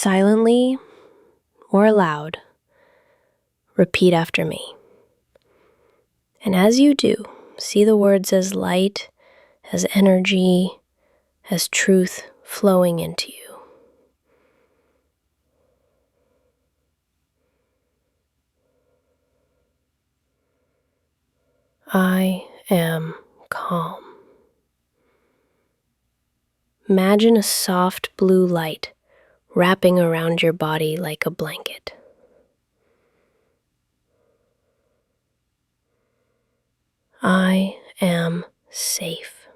silently or aloud, repeat after me. And as you do, see the words as light, as energy, as truth flowing into you. I am calm. Imagine a soft blue light wrapping around your body like a blanket. I am safe.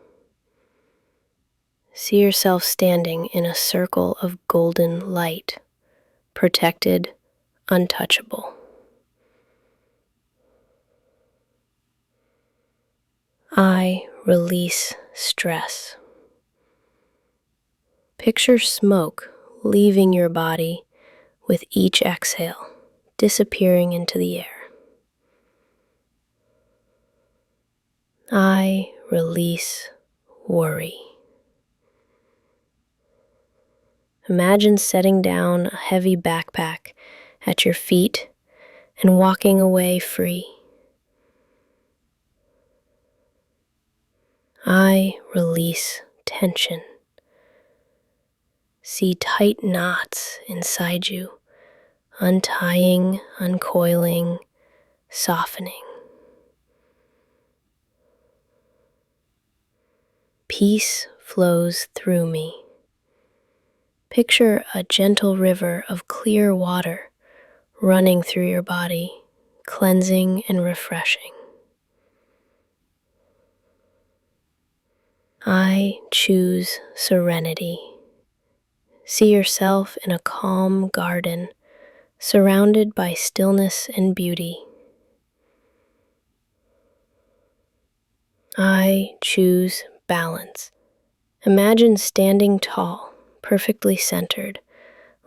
See yourself standing in a circle of golden light, protected, untouchable. I release stress. Picture smoke leaving your body with each exhale, disappearing into the air. I release worry. Imagine setting down a heavy backpack at your feet and walking away free. I release tension. See tight knots inside you, untying, uncoiling, softening. Peace flows through me. Picture a gentle river of clear water running through your body, cleansing and refreshing. I choose serenity. See yourself in a calm garden, surrounded by stillness and beauty. I choose balance. Imagine standing tall, perfectly centered,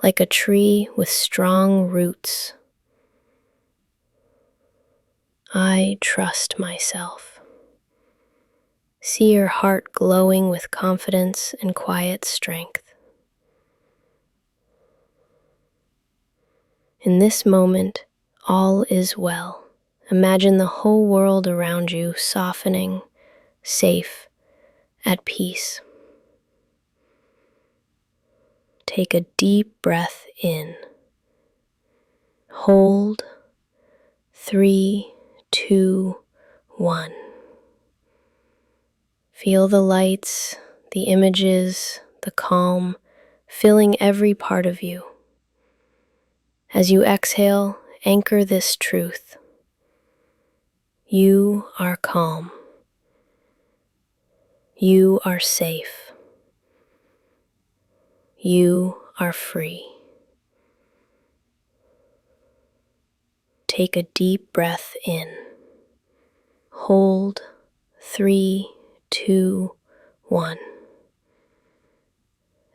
like a tree with strong roots. I trust myself. See your heart glowing with confidence and quiet strength. In this moment, all is well. Imagine the whole world around you softening, safe, at peace. Take a deep breath in. Hold. 3, 2, 1. Feel the lights, the images, the calm, filling every part of you. As you exhale, anchor this truth. You are calm. You are safe. You are free. Take a deep breath in. Hold. 3, 2, 1.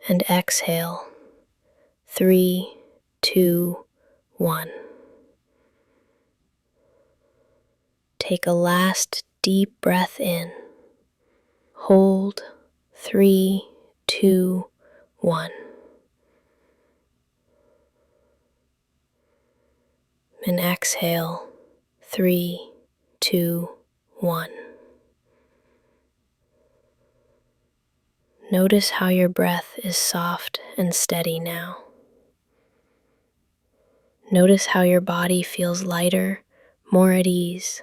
And exhale. 3, 2, 1. Take a last deep breath in. Hold. 3, 2, 1. And exhale. 3, 2, 1. Notice how your breath is soft and steady now. Notice how your body feels lighter, more at ease.